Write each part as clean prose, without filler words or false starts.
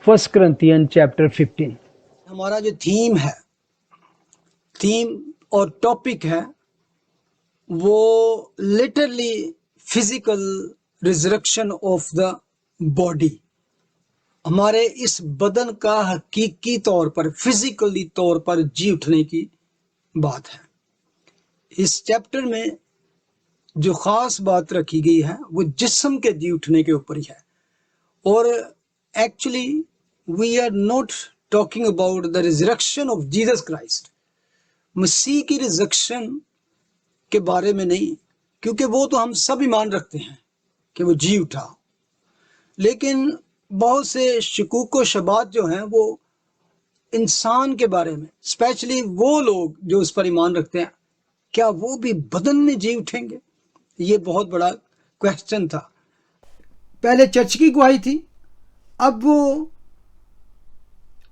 1 Corinthians chapter 15. ہمارا جو theme اور ٹاپک ہے وہ literally physical ریزرکشن of the body, ہمارے اس بدن کا حقیقی طور پر فزیکلی طور پر جی اٹھنے کی بات ہے۔ اس چیپٹر میں جو خاص بات رکھی گئی ہے وہ جسم کے جی اٹھنے کے اوپر ہی ہے، اور actually we are not talking about the resurrection of Jesus Christ, مسیح کی ریزرکشن کے بارے میں نہیں، کیونکہ وہ تو ہم سب ایمان رکھتے ہیں کہ وہ جی اٹھا، لیکن بہت سے شکوک و شبہات جو ہیں وہ انسان کے بارے میں، اسپیشلی وہ لوگ جو اس پر ایمان رکھتے ہیں، کیا وہ بھی بدن میں جی اٹھیں گے؟ یہ بہت بڑا کویسچن تھا۔ پہلے چرچ کی گواہی تھی، اب وہ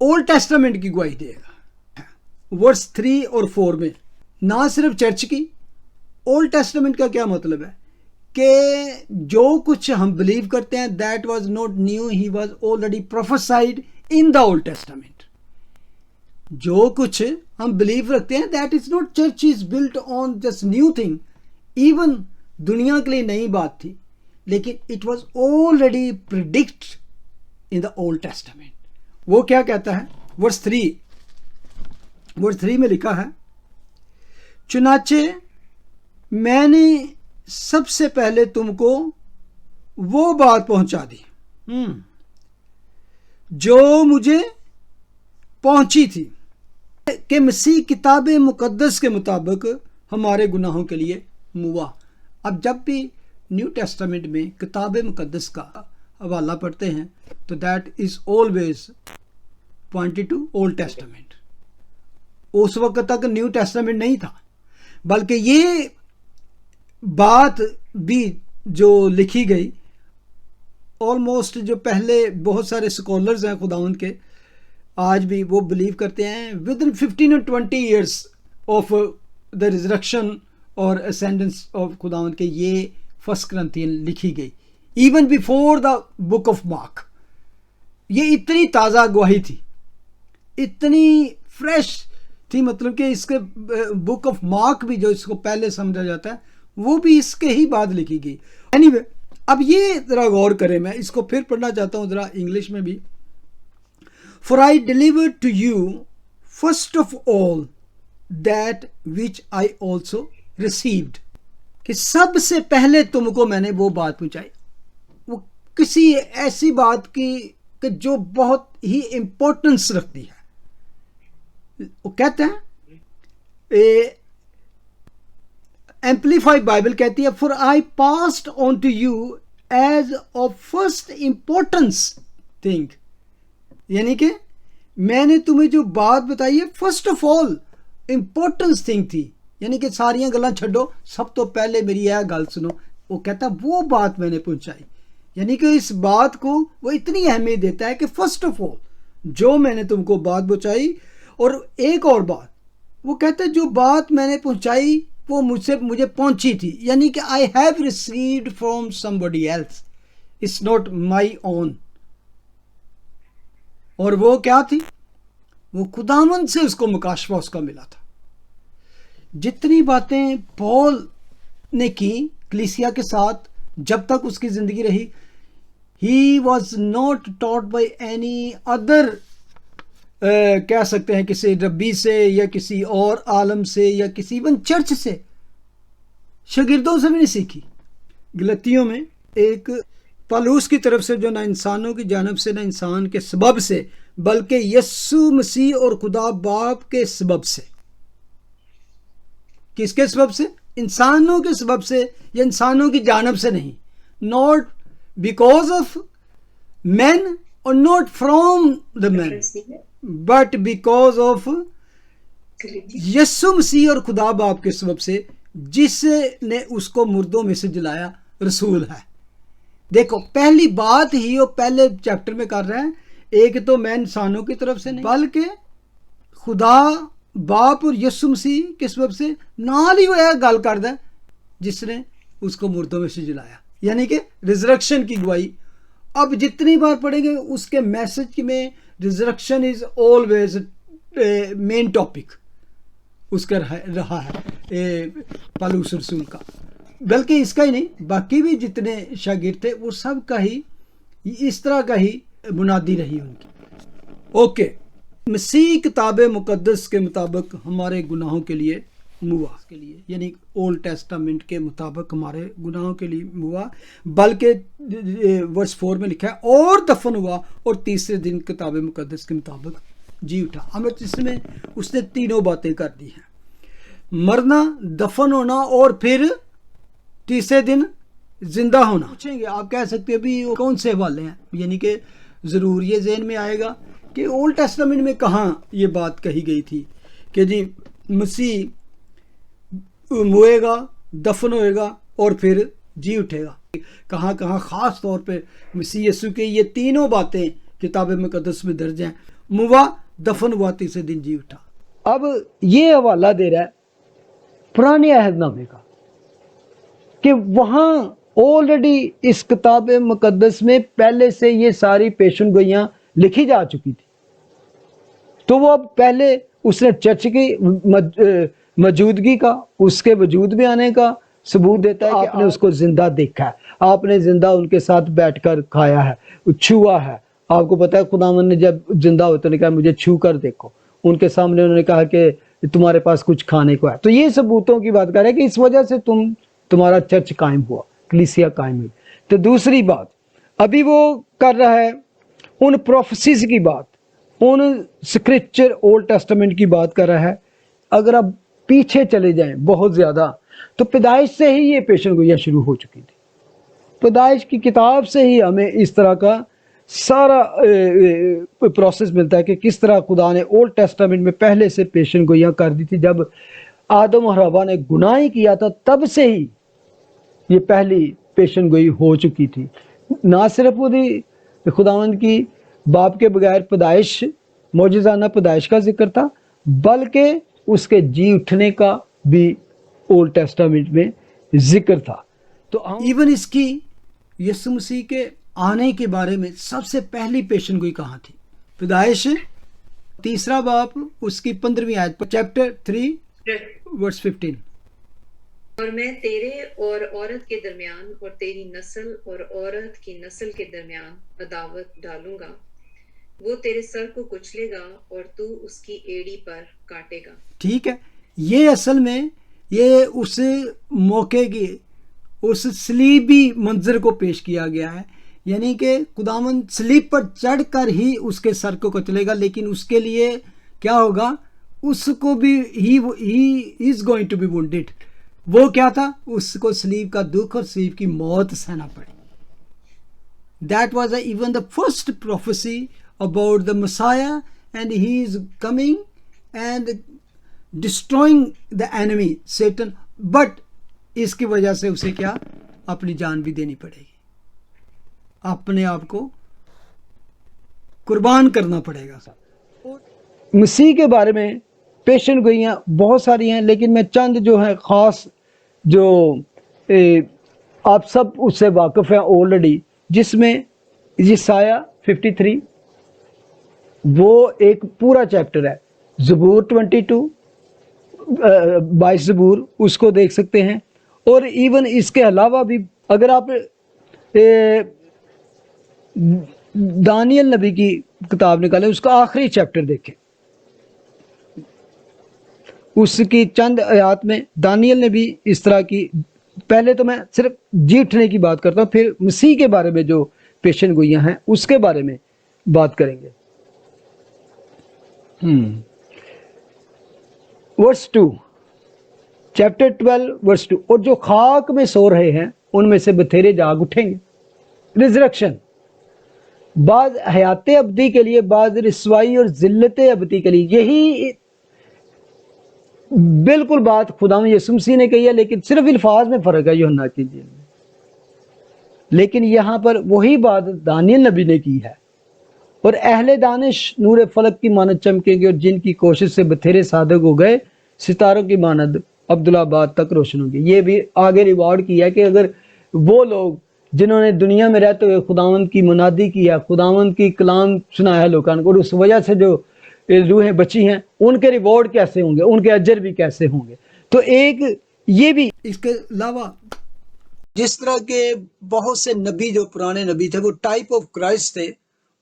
اولڈ ٹیسٹامنٹ کی گواہی دے گا۔ ورس 3 اور 4 میں نہ صرف چرچ کی، اولڈ ٹیسٹامنٹ کا کیا مطلب ہے کہ جو کچھ ہم بلیو کرتے ہیں that was not new, he was already prophesied in the Old Testament. جو کچھ ہم بلیو رکھتے ہیں that is not church is built on just new thing, even دنیا کے لیے نئی بات تھی، لیکن it was already predicted in the Old Testament. وہ کیا کہتا ہے؟ ورس 3 میں لکھا ہے، چنانچہ میں نے سب سے پہلے تم کو وہ بات پہنچا دی جو مجھے پہنچی تھی کہ مسیح کتاب مقدس کے مطابق ہمارے گناہوں کے لیے موا۔ اب جب بھی نیو ٹیسٹامنٹ میں کتاب مقدس کا حوالہ پڑھتے ہیں تو that is always pointed to Old Testament. اس وقت تک نیو ٹیسٹامنٹ نہیں تھا، بلکہ یہ بات بھی جو لکھی گئی آلموسٹ، جو پہلے بہت سارے اسکالرز ہیں خداوند کے، آج بھی وہ بلیو کرتے ہیں ود ان 15 اور 20 ایئرس آف دا ریزرکشن اور اسینڈنس آف خداوند کے یہ 1 کرنتھین لکھی گئی، even before the book of mark. یہ اتنی تازہ گواہی تھی، اتنی فریش تھی، مطلب کہ اس کے بک آف مارک بھی جو اس کو پہلے سمجھا جاتا ہے وہ بھی اس کے ہی بعد لکھی گئی۔ اینی وے، اب یہ ذرا غور کریں، میں اس کو پھر پڑھنا چاہتا ہوں ذرا انگلش میں بھی۔ For I delivered to you first of all that which I also received، کہ سب سے پہلے تم کو میں نے وہ بات پہنچائی، وہ کسی ایسی بات کی کہ جو بہت ہی امپورٹنس رکھتی ہے۔ وہ کہتے ہیں ایمپلیفائڈ بائبل کہتی ہے for I passed on to you as of first importance thing، یعنی کہ میں نے تمہیں جو بات بتائی ہے first of all importance thing تھی، یعنی کہ ساریاں گلاں چھڈو، سب تو پہلے میری یہ گل سنو۔ وہ کہتا وہ بات میں نے پہنچائی، یعنی کہ اس بات کو وہ اتنی اہمیت دیتا ہے کہ فرسٹ آف آل جو میں نے تم کو بات پہنچائی۔ اور ایک اور بات وہ کہتا ہے جو بات میں نے پہنچائی وہ مجھے پہنچی تھی، یعنی کہ I have received from somebody else، it's not my own۔ اور وہ کیا تھی؟ وہ خداوند سے اس کو مکاشفہ اس کا ملا تھا۔ جتنی باتیں پول نے کی کلیسیا کے ساتھ جب تک اس کی زندگی رہی، he was not taught by any other, کہہ سکتے ہیں کسی ربی سے یا کسی اور عالم سے یا کسی ایون چرچ سے، شاگردوں سے بھی نہیں سیکھی۔ گلتیوں میں ایک پالوس کی طرف سے جو نہ انسانوں کی جانب سے نہ انسان کے سبب سے بلکہ یسوع مسیح اور خدا باپ کے سبب سے۔ کس کے سبب سے؟ انسانوں کے سبب سے یا انسانوں کی جانب سے نہیں، not because of men or not from the men but because of یسوع مسیح اور خدا باپ کے سبب سے، جس نے اس کو مردوں میں سے جلایا، رسول ہے۔ دیکھو پہلی بات ہی وہ پہلے چیپٹر میں کر رہے ہیں، ایک تو میں انسانوں کی طرف سے نہیں بلکہ خدا باپ اور یسوع مسیح کے سبب سے، نال ہی وہ گل کردا ہے جس نے اس کو مردوں میں سے جلایا، یعنی کہ ریزرکشن کی گواہی اب جتنی بار پڑھیں گے اس کے میسج میں ریزرکشن از آلویز مین ٹاپک اس کا رہا ہے پالوس رسول کا، بلکہ اس کا ہی نہیں، باقی بھی جتنے شاگرد تھے وہ سب کا ہی اس طرح کا ہی بنیادی رہی ان کی۔ اوکے، مسیح کتاب مقدس کے مطابق ہمارے گناہوں کے لیے موا کے لیے، یعنی اولڈ ٹیسٹامنٹ کے مطابق ہمارے گناہوں کے لیے موا، بلکہ ورس 4 میں لکھا ہے اور دفن ہوا اور تیسرے دن کتاب مقدس کے مطابق جی اٹھا۔ ہمیں اس میں اس نے تینوں باتیں کر دی ہیں، مرنا، دفن ہونا اور پھر تیسرے دن زندہ ہونا۔ پوچھیں گے آپ کہہ سکتے ہیں بھی کون سے حوالے ہیں، یعنی کہ ضرور یہ ذہن میں آئے گا کہ اولڈ ٹیسٹامنٹ میں کہاں یہ بات کہی گئی تھی کہ جی مسیح موئے گا، دفن ہوئے گا اور پھر جی اٹھے گا، کہاں کہاں خاص طور پہ مسیح یسوع کے یہ تینوں باتیں کتاب مقدس میں درج ہیں، موا، دفن ہوا، تیسرے دن جی اٹھا۔ اب یہ حوالہ دے رہا ہے پرانے عہد نامے کا کہ وہاں آلریڈی اس کتاب مقدس میں پہلے سے یہ ساری پیشن گوئیاں لکھی جا چکی تھی، تو وہ اب پہلے اس نے چرچ کی موجودگی کا، اس کے وجود میں آنے کا ثبوت دیتا ہے کہ آپ نے اس کو زندہ دیکھا ہے، آپ نے زندہ ان کے ساتھ بیٹھ کر کھایا ہے، چھوا ہے۔ آپ کو پتا ہے خداوند نے جب زندہ ہوتے نے کہا مجھے چھو کر دیکھو، ان کے سامنے انہوں نے کہا کہ تمہارے پاس کچھ کھانے کو ہے۔ تو یہ ثبوتوں کی بات کر رہے ہیں کہ اس وجہ سے تمہارا چرچ قائم ہوا، کلیسیا قائم ہوئی۔ تو دوسری بات ابھی وہ کر رہا ہے ان پروفیسیز کی بات، ان سکرپچر اولڈ ٹیسٹامنٹ کی بات کر رہا ہے۔ اگر آپ پیچھے چلے جائیں بہت زیادہ تو پیدائش سے ہی یہ پیشن گوئیاں شروع ہو چکی تھی، پیدائش کی کتاب سے ہی ہمیں اس طرح کا سارا پروسیس ملتا ہے کہ کس طرح خدا نے اولڈ ٹیسٹامنٹ میں پہلے سے پیشن گوئیاں کر دی تھی۔ جب آدم اور حوا نے گناہ کیا تھا تب سے ہی یہ پہلی پیشن گوئی ہو چکی تھی، نہ صرف وہ خداوند کی باپ کے بغیر پیدائش، معجزانہ پیدائش کا ذکر تھا، بلکہ اس کے جی اٹھنے کا بھی اولڈ ٹیسٹامنٹ میں ذکر تھا۔ تو ایون اس کی یسوع مسیح کے آنے کے بارے میں سب سے پہلی پیشن گوئی کہاں تھی؟ پیدائش 3 باب اس کی 15ویں آیت پر، چیپٹر 3 ورس 15۔ اور میں تیرے اور عورت کے درمیان اور تیری نسل اور عورت کی نسل کے درمیان عداوت ڈالوں گا، وہ تیرے سر کو کچلے گا اور تو اس کی ایڑی پر کاٹے گا۔ ٹھیک ہے، یہ اصل میں یہ اس موقع کی اس صلیبی منظر کو پیش کیا گیا ہے، یعنی کہ خداوند صلیب پر چڑھ کر ہی اس کے سر کو کچلے گا، لیکن اس کے لیے کیا ہوگا؟ اس کو بھی he is going to be wounded۔ وہ کیا تھا؟ اس کو صلیب کا دکھ اور صلیب کی موت سہنا پڑی۔ That was even the first prophecy about the Messiah, and he is coming and destroying the enemy Satan, but اس کی وجہ سے اسے کیا؟ اپنی جان بھی دینی پڑے گی، اپنے آپ کو قربان کرنا پڑے گا۔ مسیح کے بارے میں پیشن گوئیاں بہت ساری ہیں، لیکن میں چند جو ہیں خاص جو آپ سب اس سے واقف ہیں آلریڈی، جس میں یسایہ 53 وہ ایک پورا چیپٹر ہے، زبور 22 22 زبور اس کو دیکھ سکتے ہیں، اور ایون اس کے علاوہ بھی اگر آپ دانیل نبی کی کتاب نکالیں، اس کا آخری چیپٹر دیکھیں، اس کی چند آیات میں دانیل نے بھی اس طرح کی، پہلے تو میں صرف جیٹنے کی بات کرتا ہوں، پھر مسیح کے بارے میں جو پیشن گوئیاں ہیں اس کے بارے میں بات کریں گے۔ ورس 2 چیپٹر 12 ورس 2، اور جو خاک میں سو رہے ہیں ان میں سے بتھیرے جاگ اٹھیں گے، ریزریکشن، بعض حیات ابدی کے لیے، بعض رسوائی اور ذلت ابدی کے لیے۔ یہی بالکل بات خداوند یسوع مسیح نے کہی ہے، لیکن صرف الفاظ میں فرق ہے یوحنا کی انجیل میں، لیکن یہاں پر وہی بات دانیل نبی نے کی ہے۔ اور اہل دانش نور فلک کی مانند چمکیں گے، اور جن کی کوشش سے بتھیرے صادق ہو گئے ستاروں کی مانند عبدالآباد تک روشن ہوں گے۔ یہ بھی آگے ریوارڈ کیا ہے کہ اگر وہ لوگ جنہوں نے دنیا میں رہتے ہوئے خداوند کی منادی کیا، خداوند کی کلام سنایا لوگوں کو، اور اس وجہ سے جو روحیں بچی ہیں، ان کے ریوارڈ کیسے ہوں گے، ان کے اجر بھی کیسے ہوں گے۔ تو ایک یہ بھی اس کے علاوہ جس طرح کے بہت سے نبی جو پرانے نبی تھے وہ ٹائپ آف کرائسٹ تھے،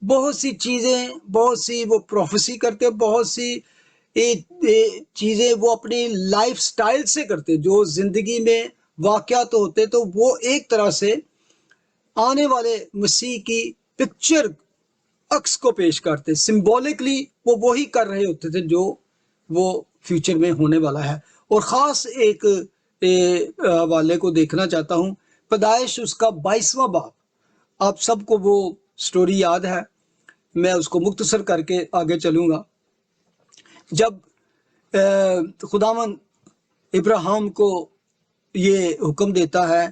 بہت سی چیزیں، بہت سی وہ پروفیسی کرتے، بہت سی چیزیں وہ اپنی لائف سٹائل سے کرتے، جو زندگی میں واقعات ہوتے تو وہ ایک طرح سے آنے والے مسیح کی پکچر عکس کو پیش کرتے، سمبولکلی وہ وہی کر رہے ہوتے تھے جو وہ فیوچر میں ہونے والا ہے۔ اور خاص ایک حوالے کو دیکھنا چاہتا ہوں، پیدائش اس کا 22واں باب، آپ سب کو وہ سٹوری یاد ہے، میں اس کو مختصر کر کے آگے چلوں گا۔ جب خداوند ابراہیم کو یہ حکم دیتا ہے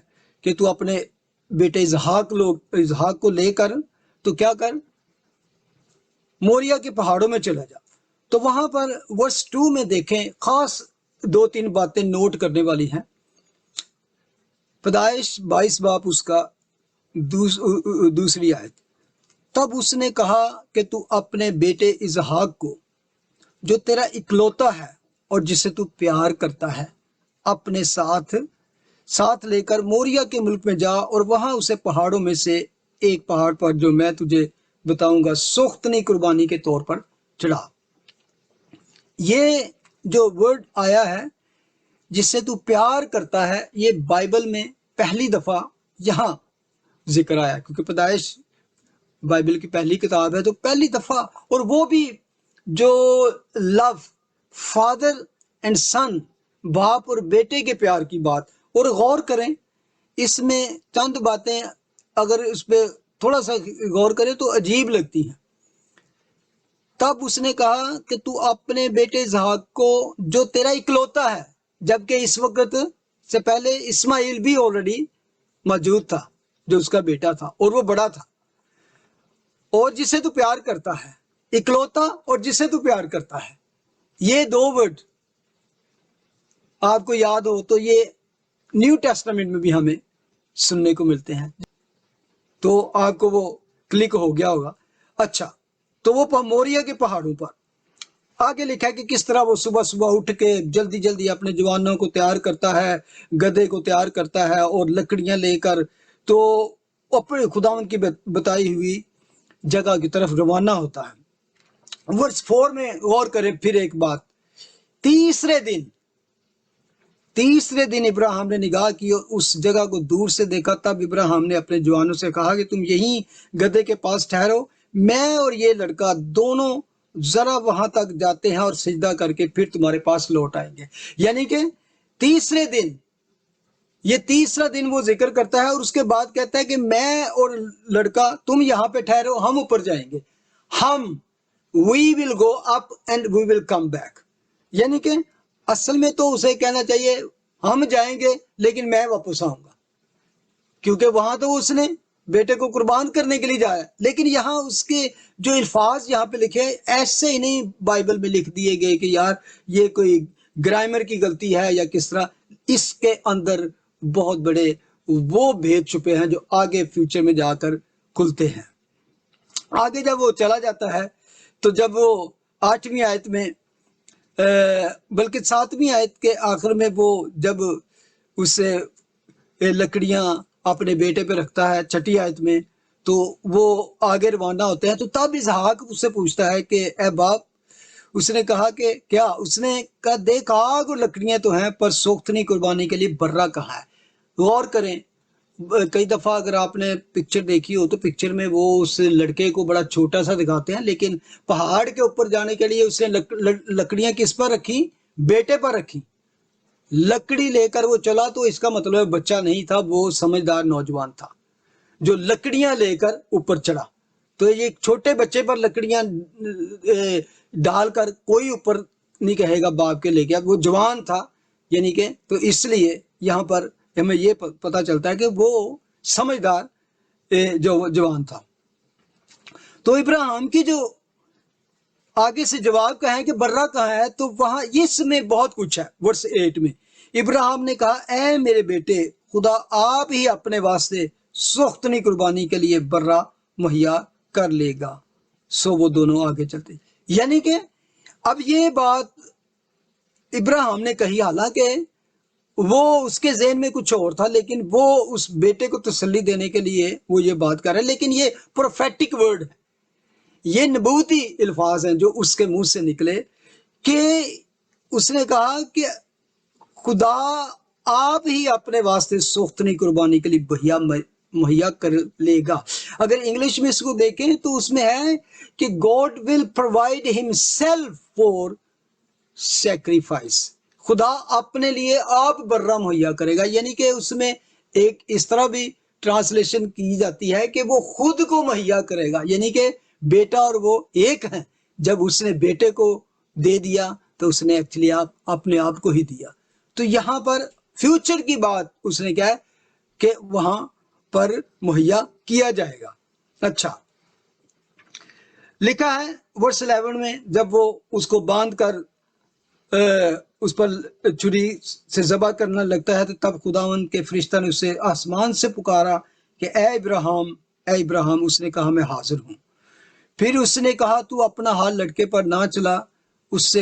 کہ تو اپنے بیٹے اسحاق کو لے کر تو کیا کر، موریا کے پہاڑوں میں چلا جا، تو وہاں پر ورس 2 میں دیکھیں، خاص 2-3 باتیں نوٹ کرنے والی ہیں۔ پیدائش 22 باب اس کا دوسری آیت، تب اس نے کہا کہ تو اپنے بیٹے اسحاق کو جو تیرا اکلوتا ہے اور جسے تو پیار کرتا ہے اپنے ساتھ لے کر موریا کے ملک میں جا، اور وہاں اسے پہاڑوں میں سے ایک پہاڑ پر جو میں تجھے بتاؤں گا سوختنی قربانی کے طور پر چڑھا۔ یہ جو ورڈ آیا ہے جس سے تو پیار کرتا ہے، یہ بائبل میں پہلی دفعہ یہاں ذکر آیا، کیونکہ پیدائش بائبل کی پہلی کتاب ہے، تو پہلی دفعہ، اور وہ بھی جو لو، فادر اینڈ سن، باپ اور بیٹے کے پیار کی بات۔ اور غور کریں اس میں چند باتیں، اگر اس پہ تھوڑا سا غور کریں تو عجیب لگتی ہیں۔ تب اس نے کہا کہ تو اپنے بیٹے اسحاق کو جو تیرا اکلوتا ہے، جبکہ اس وقت سے پہلے اسماعیل بھی آلریڈی موجود تھا جو اس کا بیٹا تھا، اور وہ بڑا تھا، اور جسے تو پیار کرتا ہے، اکلوتا اور جسے تو پیار کرتا ہے، یہ 2 ورڈ آپ کو یاد ہو تو یہ نیو ٹیسٹامنٹ میں بھی ہمیں سننے کو ملتے ہیں، تو آپ کو وہ کلک ہو گیا ہوگا۔ اچھا، تو وہ موریا کے پہاڑوں پر آگے لکھا ہے کہ کس طرح وہ صبح صبح اٹھ کے جلدی جلدی اپنے جوانوں کو تیار کرتا ہے، گدھے کو تیار کرتا ہے، اور لکڑیاں لے کر تو اپنے خداوند کی بتائی ہوئی جگہ کی طرف روانہ ہوتا ہے۔ ورس 4 میں غور کریں پھر ایک بات، تیسرے دن ابراہیم نے نگاہ کی اور اس جگہ کو دور سے دیکھا، تب ابراہیم نے اپنے جوانوں سے کہا کہ تم یہیں گدھے کے پاس ٹھہرو، میں اور یہ لڑکا دونوں ذرا وہاں تک جاتے ہیں اور سجدہ کر کے پھر تمہارے پاس لوٹ آئیں گے۔ یعنی کہ تیسرے دن، یہ تیسرا دن وہ ذکر کرتا ہے، اور اس کے بعد کہتا ہے کہ میں اور لڑکا تم یہاں پہ ٹھہرو، ہم اوپر جائیں گے، we will go up and we will come back۔ یعنی کہ اصل میں تو اسے کہنا چاہیے ہم جائیں گے لیکن میں واپس آؤں گا، کیونکہ وہاں تو اس نے بیٹے کو قربان کرنے کے لیے جایا، لیکن یہاں اس کے جو الفاظ یہاں پہ لکھے ایسے ہی نہیں بائبل میں لکھ دیے گئے کہ یار یہ کوئی گرامر کی غلطی ہے یا کس طرح، اس کے اندر بہت بڑے وہ بھید چھپے ہیں جو آگے فیوچر میں جا کر کھلتے ہیں۔ آگے جب وہ چلا جاتا ہے تو جب وہ 8ویں آیت میں بلکہ 7ویں آیت کے آخر میں وہ جب اسے لکڑیاں اپنے بیٹے پہ رکھتا ہے 6 آیت میں، تو وہ آگے روانہ ہوتے ہیں، تو تب اسحاق اس سے پوچھتا ہے کہ اے باپ، اس نے کہا کہ کیا؟ اس نے کہا دیکھ آگ اور لکڑیاں تو ہیں پر سوختنی قربانی کے لیے برا کہا ہے۔ غور کریں، کئی دفعہ اگر آپ نے پکچر دیکھی ہو تو پکچر میں وہ اس لڑکے کو بڑا چھوٹا سا دکھاتے ہیں، لیکن پہاڑ کے اوپر جانے کے لیے اس نے لکڑیاں کس پر رکھی؟ بیٹے پر رکھی، لکڑی لے کر وہ چلا، تو اس کا مطلب بچہ نہیں تھا، وہ سمجھدار نوجوان تھا جو لکڑیاں لے کر اوپر چڑھا۔ تو یہ چھوٹے بچے پر لکڑیاں ڈال کر کوئی اوپر نہیں کہے گا باپ کے لے گیا، وہ جوان تھا، یعنی کہ تو اس لیے یہاں پر ہمیں یہ پتہ چلتا ہے کہ وہ سمجھدار جو جوان تھا۔ تو ابراہیم کی جو آگے سے جواب کہیں کہ برا کہاں ہے، تو وہاں اس میں بہت کچھ ہے۔ ورس 8 میں ابراہیم نے کہا اے میرے بیٹے، خدا آپ ہی اپنے واسطے سوختنی قربانی کے لیے برا مہیا کر لے گا۔ سو وہ دونوں آگے چلتے، یعنی کہ اب یہ بات ابراہیم نے کہی، حالانکہ وہ اس کے ذہن میں کچھ اور تھا، لیکن وہ اس بیٹے کو تسلی دینے کے لیے وہ یہ بات کر رہا ہے، لیکن یہ پروفیٹک ورڈ ہے، یہ نبوتی الفاظ ہیں جو اس کے منہ سے نکلے، کہ اس نے کہا کہ خدا آپ ہی اپنے واسطے سوختنی قربانی کے لیے بہیا مہیا کر لے گا۔ اگر انگلش میں اس کو دیکھیں تو اس میں ہے کہ God will provide himself for sacrifice, خدا اپنے لیے آپ برہ مہیا کرے گا، یعنی کہ اس میں ایک اس طرح بھی ٹرانسلیشن کی جاتی ہے کہ وہ خود کو مہیا کرے گا، یعنی کہ بیٹا اور وہ ایک ہیں۔ جب اس نے بیٹے کو دے دیا تو اس نے ایکچولی اپنے آپ کو ہی دیا۔ تو یہاں پر فیوچر کی بات اس نے کیا ہے کہ وہاں پر مہیا کیا جائے گا۔ اچھا لکھا ہے ورس 11 میں، جب وہ اس کو باندھ کر اس پر چھری سے ذبح کرنا لگتا ہے تو تب خداوند کے فرشتہ نے اسے آسمان سے پکارا کہ اے ابراہیم، اے ابراہیم۔ اس نے کہا میں حاضر ہوں۔ پھر اس نے کہا تو اپنا ہاتھ لڑکے پر نہ چلا، اس سے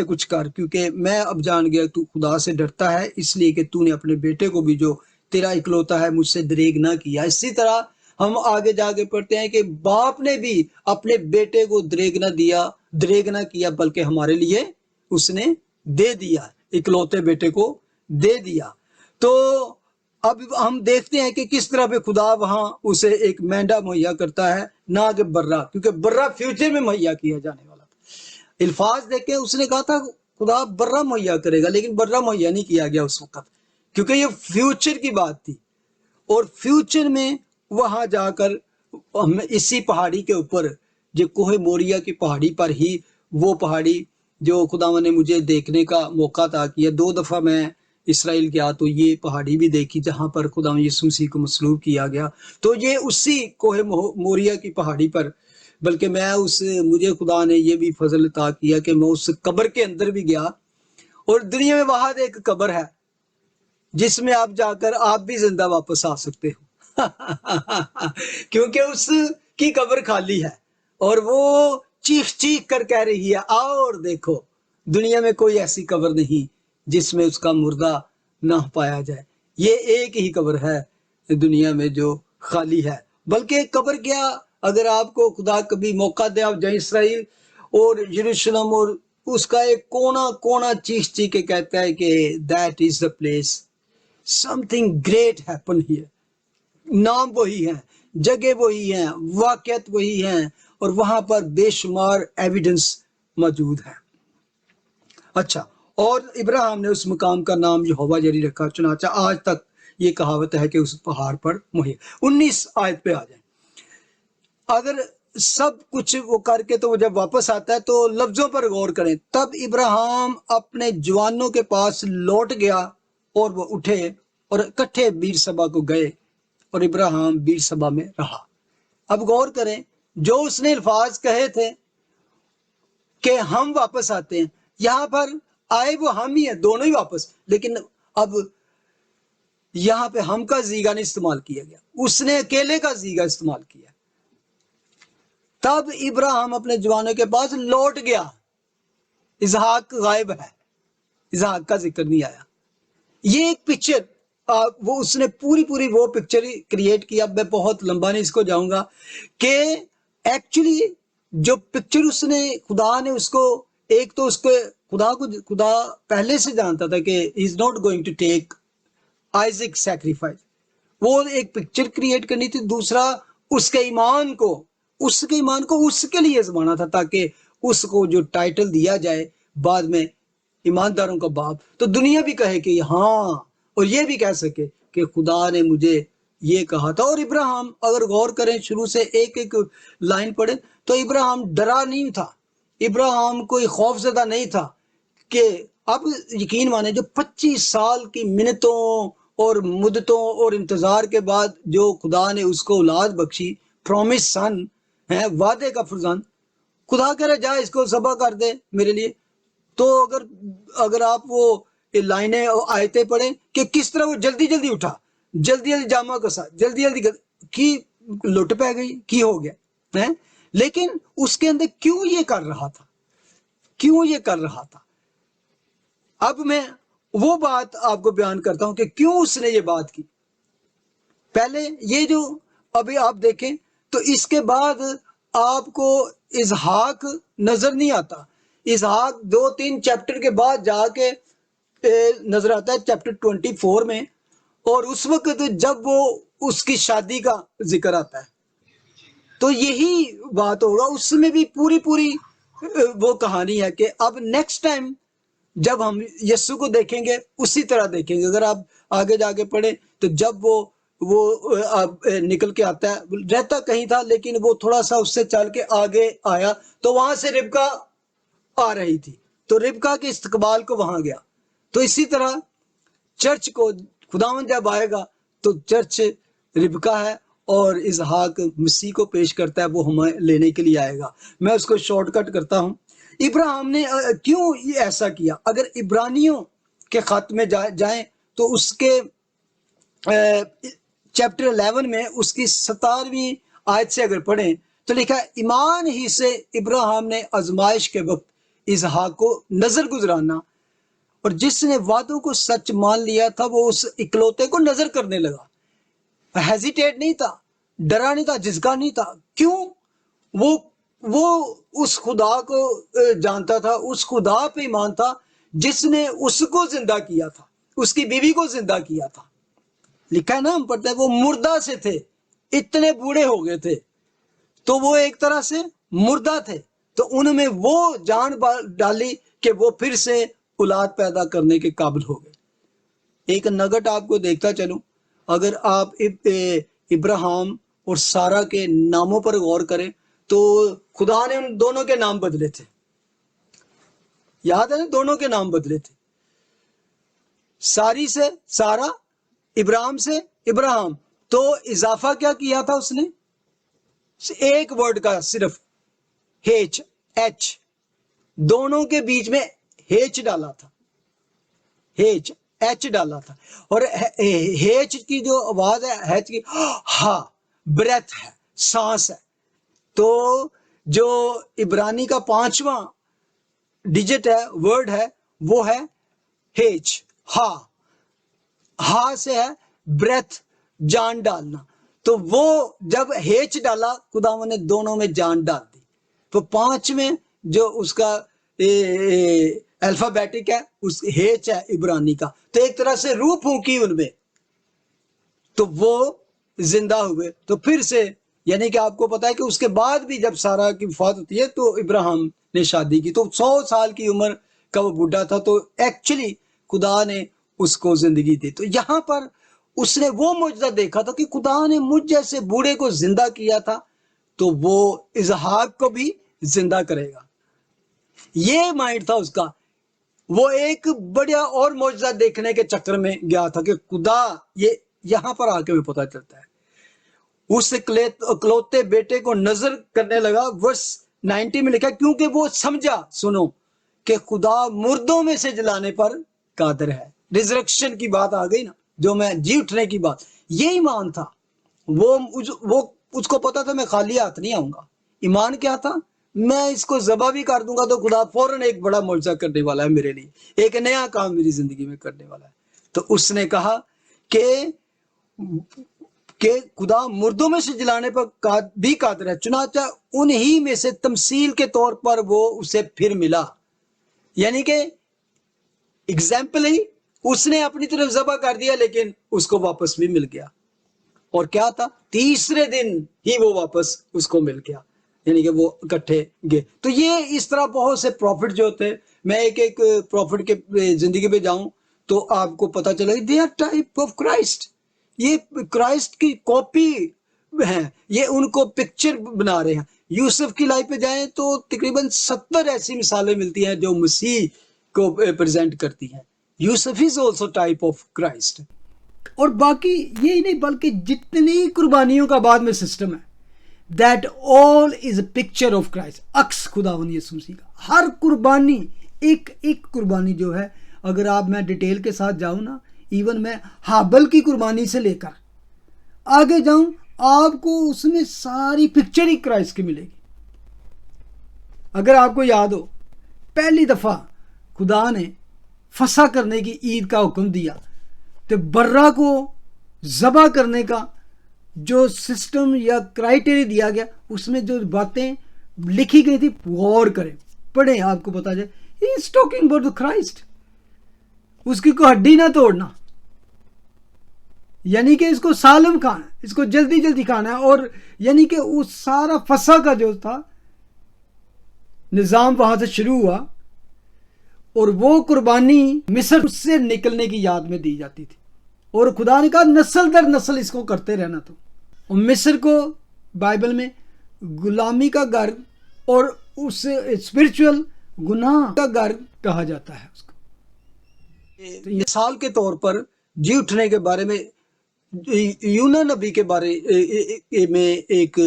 کچھ کر، کیونکہ میں اب جان گیا تو خدا سے ڈرتا ہے، اس لیے کہ تو نے اپنے بیٹے کو بھی جو تیرا اکلوتا ہے مجھ سے دریغ نہ کیا۔ اسی طرح ہم آگے جا کے پڑھتے ہیں کہ باپ نے بھی اپنے بیٹے کو دریغ نہ کیا، بلکہ ہمارے لیے اس نے دے دیا، اکلوتے بیٹے کو دے دیا۔ تو اب ہم دیکھتے ہیں کہ کس طرح پہ خدا وہاں اسے ایک مینڈا مہیا کرتا ہے، نہ کہ برہ، کیونکہ برہ فیوچر میں مہیا کیا جانے والا تھا۔ الفاظ دیکھ کے اس نے کہا تھا خدا برہ مہیا کرے گا، لیکن برہ مہیا نہیں کیا گیا اس وقت، کیونکہ یہ فیوچر کی بات تھی۔ اور فیوچر میں وہاں جا کر ہم اسی پہاڑی کے اوپر، جو کوہ موریا کی پہاڑی پر ہی، وہ پہاڑی جو خدا نے مجھے دیکھنے کا موقع عطا کیا، 2 دفعہ میں اسرائیل گیا تو یہ پہاڑی بھی دیکھی جہاں پر خدا یسوع مسیح کو مصلوب کیا گیا۔ تو یہ اسی کوہ موریا کی پہاڑی پر، بلکہ مجھے خدا نے یہ بھی فضل عطا کیا کہ میں اس قبر کے اندر بھی گیا، اور دنیا میں وہاں ایک قبر ہے جس میں آپ جا کر آپ بھی زندہ واپس آ سکتے ہو کیونکہ اس کی قبر خالی ہے، اور وہ چیخ کر کہہ رہی ہے آؤ اور دیکھو، دنیا میں کوئی ایسی قبر نہیں جس میں اس کا مردہ نہ پایا جائے۔ یہ ایک ہی قبر ہے دنیا میں جو خالی ہے۔ بلکہ قبر کیا، اگر آپ کو خدا کبھی موقع دے، آپ جائیں اسرائیل اور یروشلم، اور اس کا ایک کونا چیخ کے کہتا ہے کہ that is the place, something great happen here۔ نام وہی ہیں، جگہ وہی ہیں، واقعات وہی ہیں، اور وہاں پر بے شمار ایویڈنس موجود ہے۔ اچھا، اور ابراہیم نے اس مقام کا نام یہوہ جری رکھا، چنانچہ آج تک یہ کہاوت ہے کہ اس پہاڑ پر مہیا۔ 19 آیت پہ آ جائیں۔ اگر سب کچھ وہ کر کے تو وہ جب واپس آتا ہے تو لفظوں پر غور کریں۔ تب ابراہیم اپنے جوانوں کے پاس لوٹ گیا، اور وہ اٹھے اور اکٹھے بیر سبا کو گئے، اور ابراہیم بیر سبا میں رہا۔ اب غور کریں، جو اس نے الفاظ کہے تھے کہ ہم واپس آتے ہیں، یہاں پر آئے وہ ہم ہی ہیں، دونوں ہی واپس، لیکن اب یہاں پہ ہم کا زیگا نہیں استعمال کیا گیا، اس نے اکیلے کا زیگا استعمال کیا۔ تب ابراہیم اپنے جوانوں کے پاس لوٹ گیا۔ اسحاق غائب ہے، اسحاق کا ذکر نہیں آیا۔ یہ ایک پکچر، وہ اس نے پوری وہ پکچر کریٹ کیا۔ میں بہت لمبا نہیں اس کو جاؤں گا کہ ایکچولی جو پکچر اس نے، خدا نے اس کو، ایک تو اس کو خدا پہلے سے جانتا تھا کہ he is not going to take Isaac sacrifice، وہ ایک پکچر کریٹ کرنی تھی۔ دوسرا اس کے ایمان کو اس کے لیے زمانا تھا، تاکہ اس کو جو ٹائٹل دیا جائے بعد میں ایمانداروں کا باپ، تو دنیا بھی کہے کہ ہاں، اور یہ بھی کہہ سکے کہ خدا نے مجھے یہ کہا تھا۔ اور ابراہیم، اگر غور کریں شروع سے ایک لائن پڑھیں تو ابراہیم ڈرا نہیں تھا، ابراہیم کوئی خوف زدہ نہیں تھا۔ کہ اب یقین مانیں، جو 25 سال کی منتوں اور مدتوں اور انتظار کے بعد جو خدا نے اس کو اولاد بخشی، پرومس سن ہے، وعدے کا فرزند، خدا کہہ رہا جا اس کو ذبح کر دے میرے لیے۔ تو اگر آپ وہ لائنیں آیتیں پڑھیں کہ کس طرح وہ جلدی اٹھا، جلدی جلدی جامع کسا، جلدی جلدی کی لٹ پہ گئی، کی ہو گیا ہے. لیکن اس کے اندر کیوں یہ کر رہا تھا، کیوں یہ کر رہا تھا؟ اب میں وہ بات آپ کو بیان کرتا ہوں کہ کیوں اس نے یہ بات کی. پہلے یہ جو ابھی آپ دیکھیں تو اس کے بعد آپ کو اسحاق نظر نہیں آتا. اسحاق 2-3 چیپٹر کے بعد جا کے نظر آتا ہے چیپٹر 24 میں، اور اس وقت جب وہ اس کی شادی کا ذکر آتا ہے تو یہی بات ہوگا. اس میں بھی پوری وہ کہانی ہے کہ اب نیکسٹ ٹائم جب ہم یسوع کو دیکھیں گے اسی طرح دیکھیں گے. اگر آپ آگے جا کے پڑھیں تو جب وہ نکل کے آتا ہے، رہتا کہیں تھا لیکن وہ تھوڑا سا اس سے چل کے آگے آیا تو وہاں سے ربکا آ رہی تھی، تو ربکا کے استقبال کو وہاں گیا. تو اسی طرح چرچ کو خداوند جب آئے گا تو چرچ ربکا ہے اور اسحاق مسیح کو پیش کرتا ہے، وہ ہمیں لینے کے لیے آئے گا. میں اس کو شارٹ کٹ کرتا ہوں. ابراہیم نے کیوں یہ ایسا کیا؟ اگر عبرانیوں کے خط میں جائیں تو اس کے چیپٹر 11 میں اس کی 17ویں آیت سے اگر پڑھیں تو لکھا ہے ایمان ہی سے ابراہیم نے آزمائش کے وقت اسحاق کو نظر گزرانا، اور جس نے وعدوں کو سچ مان لیا تھا وہ اس اکلوتے کو نظر کرنے لگا. ہیزیٹیٹ نہیں تھا، ڈرا نہیں تھا، جھجکا نہیں تھا. کیوں؟ وہ اس خدا کو جانتا تھا، اس خدا پہ ایمان تھا جس نے اس کو زندہ کیا تھا، اس کی بیوی کو زندہ کیا تھا. لکھا ہے نا، ہم پڑھتے ہیں وہ مردہ سے تھے، اتنے بوڑھے ہو گئے تھے تو وہ ایک طرح سے مردہ تھے، تو ان میں وہ جان ڈالی کہ وہ پھر سے اولاد پیدا کرنے کے قابل ہو گئے. ایک نگٹ آپ کو دیکھتا چلوں، اگر آپ ابراہیم اور سارا کے ناموں پر غور کریں تو خدا نے ان دونوں کے نام بدلے تھے. یاد ہے نا، دونوں کے نام بدلے تھے. ساری سے سارا، ابراہیم سے ابراہیم. تو اضافہ کیا کیا تھا اس نے؟ ایک ورڈ کا صرف ایچ، دونوں کے بیچ میں ایچ ڈالا تھا، ایچ ڈالا تھا. اور ایچ کی جو آواز ہے، ایچ کی ہاں بریتھ ہے، سانس ہے. تو جو عبرانی کا 5واں ڈیجٹ ہے، ورڈ ہے، وہ ہے ایچ. ہا سے ہے بریتھ، جان ڈالنا. تو وہ جب ایچ ڈالا خداوند نے دونوں میں جان ڈال دی. تو 5 میں جو اس کا الفابیٹک ہے، اس ایچ ہے عبرانی کا، تو ایک طرح سے روح پھونکی ان میں تو وہ زندہ ہوئے. تو پھر سے یعنی کہ آپ کو پتا ہے کہ اس کے بعد بھی جب سارا کی وفات ہوتی ہے تو ابراہیم نے شادی کی، تو 100 سال کی عمر کا وہ بوڑھا تھا، تو ایکچولی خدا نے اس کو زندگی دی. تو یہاں پر اس نے وہ معجزہ دیکھا تھا کہ خدا نے مجھ جیسے بوڑھے کو زندہ کیا تھا تو وہ اسحاق کو بھی زندہ کرے گا. یہ مائنڈ تھا اس کا. وہ ایک بڑا اور معجزہ دیکھنے کے چکر میں گیا تھا کہ خدا، یہ یہاں پر آ کے بھی پتہ چلتا ہے، اس اکلوتے بیٹے کو نظر کرنے لگا. ورس 90 میں لکھا کیونکہ وہ سمجھا، سنو، کہ خدا مردوں میں سے جلانے پر قادر ہے. ریزرکشن کی بات آ گئی نا، جو میں جی اٹھنے کی بات، یہ ایمان تھا. وہ اس کو پتا تھا میں خالی ہاتھ نہیں آؤں گا. ایمان کیا تھا؟ میں اس کو ذبح بھی کر دوں گا تو خدا فوراً ایک بڑا معجزہ کرنے والا ہے میرے لیے، ایک نیا کام میری زندگی میں کرنے والا ہے. تو اس نے کہا کہ خدا مردوں میں سے جلانے پر بھی قادر ہے. چنانچہ انہی میں سے تمثیل کے طور پر وہ اسے پھر ملا. یعنی کہ ایگزامپل ہی اس نے اپنی طرف ذبح کر دیا لیکن اس کو واپس بھی مل گیا. اور کیا تھا؟ تیسرے دن ہی وہ واپس اس کو مل گیا، یعنی کہ وہ اکٹھے گئے. تو یہ اس طرح بہت سے پروفٹ جو ہوتے ہیں، میں ایک پروفٹ کے زندگی پہ جاؤں تو آپ کو پتا چلے گا they are type of Christ. یہ کرائسٹ کی کاپی ہیں، یہ ان کو پکچر بنا رہے ہیں. یوسف کی لائف پہ جائیں تو تقریباً 70 ایسی مثالیں ملتی ہیں جو مسیح کو پریزنٹ کرتی ہیں. Yusuf is also type of Christ. اور باقی یہی نہیں بلکہ جتنی قربانیوں کا بعد میں سسٹم ہے، that all is a picture of Christ, عکس خداوند یسوع مسیح کا. ہر قربانی ایک قربانی جو ہے، اگر آپ میں ڈیٹیل کے ساتھ جاؤں نا، ایون میں ہابل کی قربانی سے لے کر آگے جاؤں، آپ کو اس میں ساری پکچر ہی کرائسٹ کی ملے گی۔ اگر آپ کو یاد ہو پہلی دفعہ خدا نے فسح کرنے کی عید کا حکم دیا تو برہ کو ذبح کرنے کا جو سسٹم یا کرائٹیریا دیا گیا، اس میں جو باتیں لکھی گئی تھی غور کریں، پڑھیں، آپ کو پتا جائے he is talking about the Christ. اس کی کوئی ہڈی نہ توڑنا، یعنی کہ اس کو سالم کھانا، اس کو جلدی جلدی کھانا ہے، اور یعنی کہ اس سارا فسح کا جو تھا نظام وہاں سے شروع ہوا، اور وہ قربانی مصر سے نکلنے کی یاد میں دی جاتی تھی، اور خدا نے کہا نسل در نسل اس کو کرتے رہنا تو۔ اور مصر کو بائبل میں غلامی کا گھر اور اس اسپرچول گناہ کا گھر کہا جاتا ہے اس کو۔ مثال کے طور پر جی اٹھنے کے بارے میں یونا نبی کے بارے میں ایک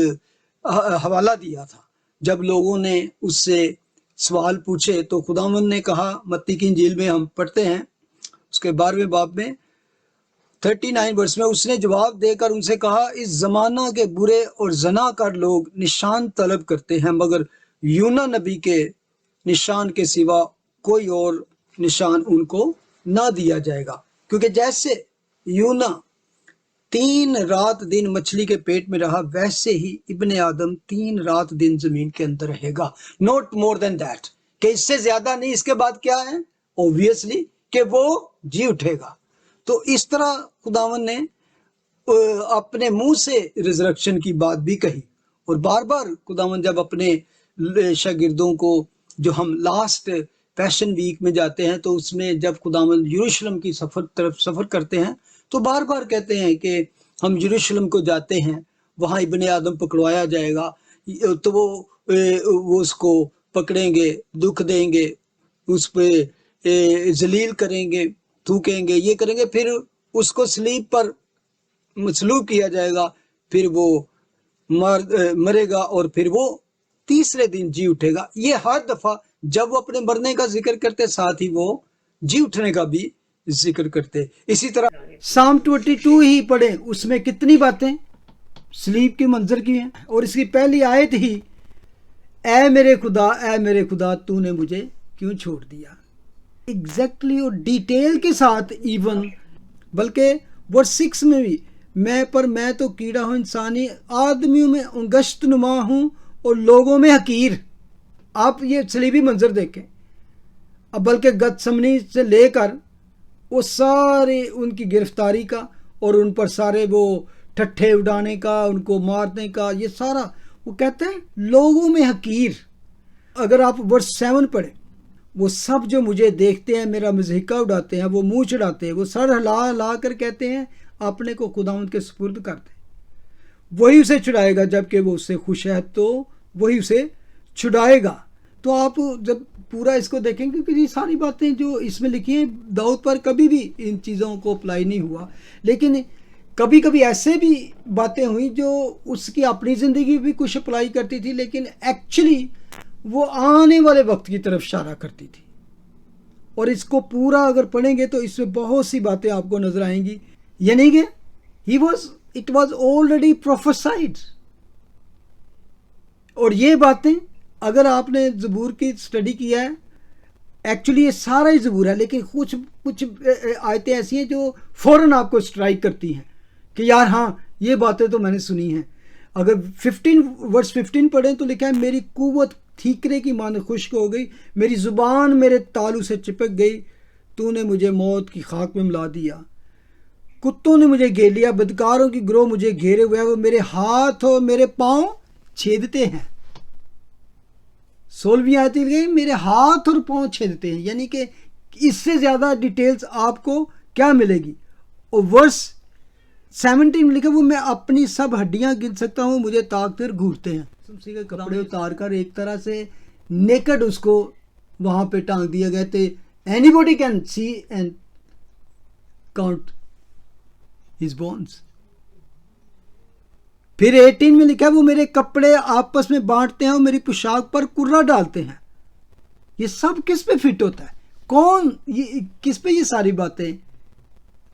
حوالہ دیا تھا۔ جب لوگوں نے اس سے سوال پوچھے تو خداوند نے کہا، متی کی انجیل میں ہم پڑھتے ہیں اس کے 12ویں باب میں 39 ورس میں، اس نے جواب دے کر ان سے کہا، اس زمانہ کے برے اور زنا کار لوگ نشان طلب کرتے ہیں، مگر یونا نبی کے نشان کے سوا کوئی اور نشان ان کو نہ دیا جائے گا، کیونکہ جیسے یونا 3 رات دن مچھلی کے پیٹ میں رہا، ویسے ہی ابن آدم 3 رات دن زمین کے اندر رہے گا، نوٹ مور دین دیٹ، کہ اس سے زیادہ نہیں۔ اس کے بعد کیا ہے؟ اوبویسلی کہ وہ جی اٹھے گا۔ تو اس طرح خداوند نے اپنے منہ سے ریزرکشن کی بات بھی کہی، اور بار بار خداوند جب اپنے شاگردوں کو، جو ہم لاسٹ پیشن ویک میں جاتے ہیں تو اس میں جب خداوند یروشلم کی طرف سفر کرتے ہیں تو بار بار کہتے ہیں کہ ہم یروشلم کو جاتے ہیں، وہاں ابن آدم پکڑوایا جائے گا، تو وہ اس کو پکڑیں گے، دکھ دیں گے، اس پہ ذلیل کریں گے، تھوکیں گے، یہ کریں گے، پھر اس کو صلیب پر مصلوب کیا جائے گا، پھر وہ مرے گا، اور پھر وہ تیسرے دن جی اٹھے گا۔ یہ ہر دفعہ جب وہ اپنے مرنے کا ذکر کرتے، ساتھ ہی وہ جی اٹھنے کا بھی ذکر کرتے۔ اسی طرح سام 22 ہی پڑھیں، اس میں کتنی باتیں صلیب کے منظر کی ہیں، اور اس کی پہلی آیت ہی اے میرے خدا تو نے مجھے کیوں چھوڑ دیا، ایگزیکٹلی اور ڈیٹیل کے ساتھ، ایون بلکہ ورس 6 میں بھی میں تو کیڑا ہوں، انسانی آدمیوں میں انگشت نما ہوں اور لوگوں میں حقیر۔ آپ یہ صلیبی منظر دیکھیں، اب بلکہ گتسمنی سے لے کر وہ سارے ان کی گرفتاری کا، اور ان پر سارے وہ ٹھٹھے اڑانے کا، ان کو مارنے کا، یہ سارا وہ کہتے ہیں لوگوں میں حقیر۔ اگر آپ ورس 7 پڑھیں، وہ سب جو مجھے دیکھتے ہیں میرا مضحکہ اڑاتے ہیں، وہ منہ چڑھاتے ہیں، وہ سر ہلا ہلا کر کہتے ہیں اپنے کو خداوند کے سپرد کر دیں، وہی اسے چھڑائے گا، جبکہ وہ اس سے خوش ہے تو وہی اسے چھڑائے گا۔ تو آپ جب پورا اس کو دیکھیں گے کہ یہ ساری باتیں جو اس میں لکھی ہیں، داؤد پر کبھی بھی ان چیزوں کو اپلائی نہیں ہوا، لیکن کبھی کبھی ایسے بھی باتیں ہوئیں جو اس کی اپنی زندگی بھی کچھ اپلائی کرتی تھی، لیکن ایکچولی وہ آنے والے وقت کی طرف اشارہ کرتی تھی۔ اور اس کو پورا اگر پڑھیں گے تو اس میں بہت سی باتیں آپ کو نظر آئیں گی، یعنی کہ it was already prophesied۔ اور یہ باتیں اگر آپ نے زبور کی سٹڈی کیا ہے، ایکچولی یہ سارا ہی زبور ہے، لیکن کچھ آیتیں ایسی ہیں جو فوراً آپ کو سٹرائک کرتی ہیں کہ یار ہاں یہ باتیں تو میں نے سنی ہیں۔ اگر 15 پڑھیں تو لکھا ہے میری قوت ٹھیکرے کی مانند خشک ہو گئی، میری زبان میرے تالو سے چپک گئی، تو نے مجھے موت کی خاک میں ملا دیا، کتوں نے مجھے گھیر لیا، بدکاروں کی گروہ مجھے گھیرے ہوئے، وہ میرے ہاتھ اور میرے پاؤں چھیدتے ہیں۔ 16ویں آیت گئی میرے ہاتھ اور پاؤں چھیدتے ہیں، یعنی کہ اس سے زیادہ ڈیٹیلز آپ کو کیا ملے گی۔ اور ورس 17 میں لکھا وہ میں اپنی سب ہڈیاں گن سکتا ہوں، مجھے طاقتور گھورتے ہیں۔ اسی کے کپڑے اتار کر ایک طرح سے نیکڈ اس کو وہاں پہ ٹانگ دیا گیا تھے، any body can see and count his bones. پھر 18 میں لکھا ہے وہ میرے کپڑے آپس میں بانٹتے ہیں اور میری پوشاک پر کرا ڈالتے ہیں۔ یہ سب کس پہ فٹ ہوتا ہے؟ کون کس پہ یہ ساری باتیں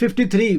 53,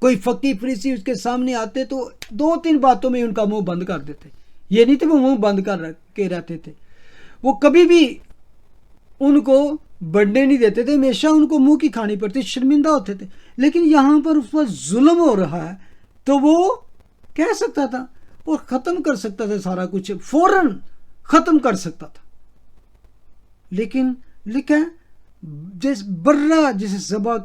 کوئی فقی فریسی اس کے سامنے آتے تو 2-3 باتوں میں ان کا منہ بند کر دیتے. یہ نہیں تھے وہ منہ بند کر کے رہتے تھے, وہ کبھی بھی ان کو بڑھنے نہیں دیتے تھے, ہمیشہ ان کو منہ کی کھانی پڑتی, شرمندہ ہوتے تھے. لیکن یہاں پر اس پر ظلم ہو رہا ہے تو وہ کہہ سکتا تھا اور ختم کر سکتا تھا, سارا کچھ فوراً ختم کر سکتا تھا. لیکن لکھا ہے جس برا جسے ذبح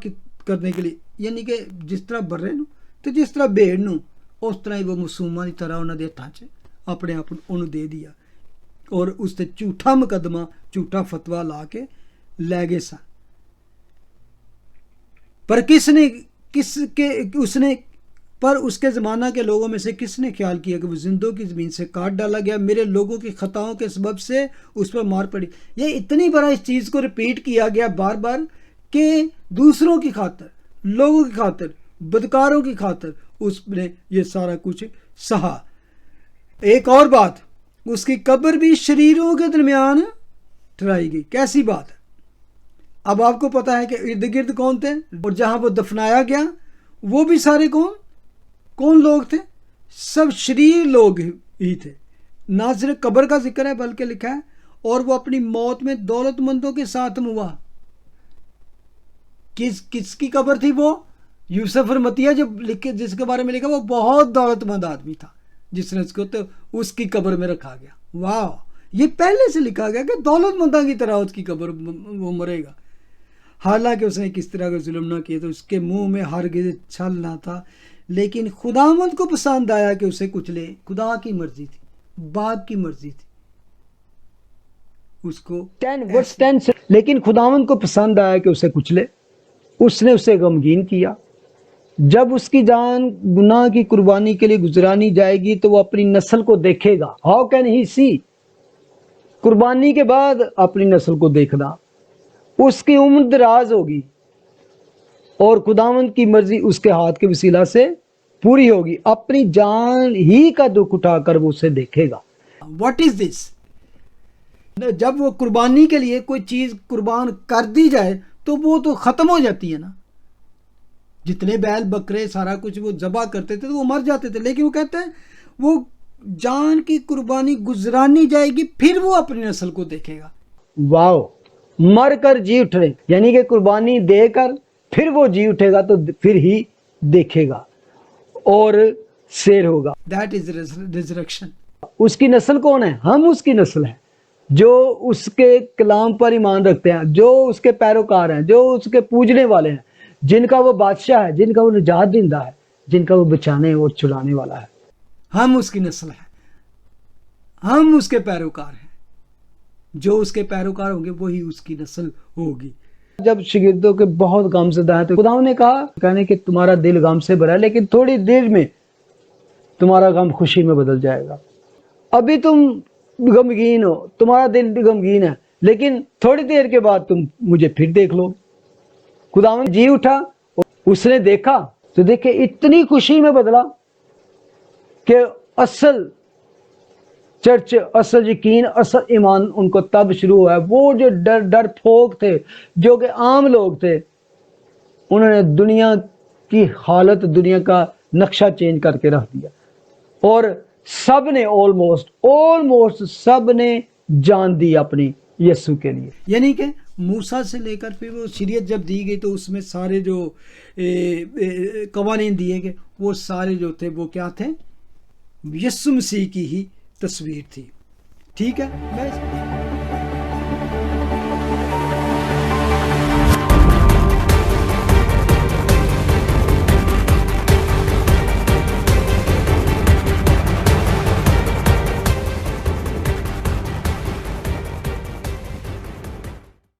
کرنے کے لیے, یعنی کہ جس طرح برے نو تو جس طرح بھیڑ نو اس طرح ہی وہ معصوماں دی طرح انہاں دے ہتھاں 'چ اپنے آپ انہوں دے دیا اور اس تے جھوٹا مقدمہ جھوٹا فتویٰ لا کے لے گئے سن. پر اس کے زمانہ کے لوگوں میں سے کس نے خیال کیا کہ وہ زندوں کی زمین سے کاٹ ڈالا گیا, میرے لوگوں کی خطاؤں کے سبب سے اس پر مار پڑی. یہ اتنی بڑا اس چیز کو ریپیٹ کیا گیا بار بار کہ دوسروں کی خاطر, لوگوں کی خاطر, بدکاروں کی خاطر اس نے یہ سارا کچھ سہا. ایک اور بات, اس کی قبر بھی شریروں کے درمیان ٹھہرائی گئی. کیسی بات ہے؟ اب آپ کو پتا ہے کہ ارد گرد کون تھے, اور جہاں وہ دفنایا گیا وہ بھی سارے کون لوگ تھے؟ سب شریر لوگ ہی تھے. نہ صرف قبر کا ذکر ہے بلکہ لکھا ہے اور وہ اپنی موت میں دولت مندوں کے ساتھ ہوا. کس کی قبر تھی وہ؟ یوسف ارمتیہ جو جس کے بارے میں لکھا, وہ بہت دولت مند آدمی تھا جس نے اس کو تو اس کی قبر میں رکھا گیا. واہ, یہ پہلے سے لکھا گیا کہ دولت مندوں کی طرح اس کی قبر وہ مرے گا. حالانکہ اس نے کس طرح کا ظلم نہ کیا تو اس کے منہ میں ہرگز چھل نہ تھا, لیکن خداوند کو پسند آیا کہ اسے کچلے. خدا کی مرضی تھی, باپ کی مرضی تھی اس کو 10 سے, لیکن خداوند کو پسند آیا کہ اسے کچلے. اس نے اسے غمگین کیا. جب اس کی جان گناہ کی قربانی کے لیے گزرانی جائے گی تو وہ اپنی نسل کو دیکھے گا. ہاؤ کین ہی سی؟ قربانی کے بعد اپنی نسل کو دیکھنا. اس کی عمر دراز ہوگی اور خداوند کی مرضی اس کے ہاتھ کے وسیلہ سے پوری ہوگی. اپنی جان ہی کا دکھ اٹھا کر وہ اسے دیکھے گا. واٹ از دس؟ جب وہ قربانی کے لیے کوئی چیز قربان کر دی جائے تو وہ تو ختم ہو جاتی ہے نا. جتنے بیل بکرے سارا کچھ وہ ذبح کرتے تھے تو وہ مر جاتے تھے, لیکن وہ کہتے ہیں وہ جان کی قربانی گزرانی جائے گی پھر وہ اپنی نسل کو دیکھے گا. واو, مر کر جی اٹھے, یعنی کہ قربانی دے کر پھر وہ جی اٹھے گا تو پھر ہی دیکھے گا اور سیر ہوگا. That is resurrection. اس کی نسل کون ہے؟ ہم اس کی نسل ہیں جو اس کے کلام پر ایمان رکھتے ہیں, جو اس کے پیروکار ہیں, جو اس کے پوجنے والے ہیں, جن کا وہ بادشاہ ہے, جن کا وہ نجات دہندہ ہے, جن کا وہ بچانے اور چھڑانے والا ہے. ہم اس کی نسل ہیں, ہم اس کے پیروکار ہیں. جو اس کے پیروکار ہوں گے وہی اس کی نسل ہوگی. جب شاگردوں کے بہت غم زدہ ہیں تو خدا نے کہا کہنے کہ تمہارا دل غم سے بھرا ہے, لیکن تھوڑی دیر میں تمہارا غم خوشی میں بدل جائے گا. ابھی تم غمگین ہو, تمہارا دل غمگین ہے, لیکن تھوڑی دیر کے بعد تم مجھے پھر دیکھ لو. خداوند جی اٹھا, اس نے دیکھا تو دیکھے اتنی خوشی میں بدلا کہ اصل چرچ, اصل یقین, اصل ایمان ان کو تب شروع ہوا ہے. وہ جو ڈر پھوک تھے, جو کہ عام لوگ تھے, انہوں نے دنیا کی حالت, دنیا کا نقشہ چینج کر کے رکھ دیا. اور سب نے آلموسٹ سب نے جان دی اپنی یسوع کے لیے. یعنی کہ موسیٰ سے لے کر پھر وہ شریعت جب دی گئی تو اس میں سارے جو قوانین دیے گئے وہ سارے جو تھے وہ کیا تھے؟ یسوع مسیح کی ہی تصویر تھی. ٹھیک ہے.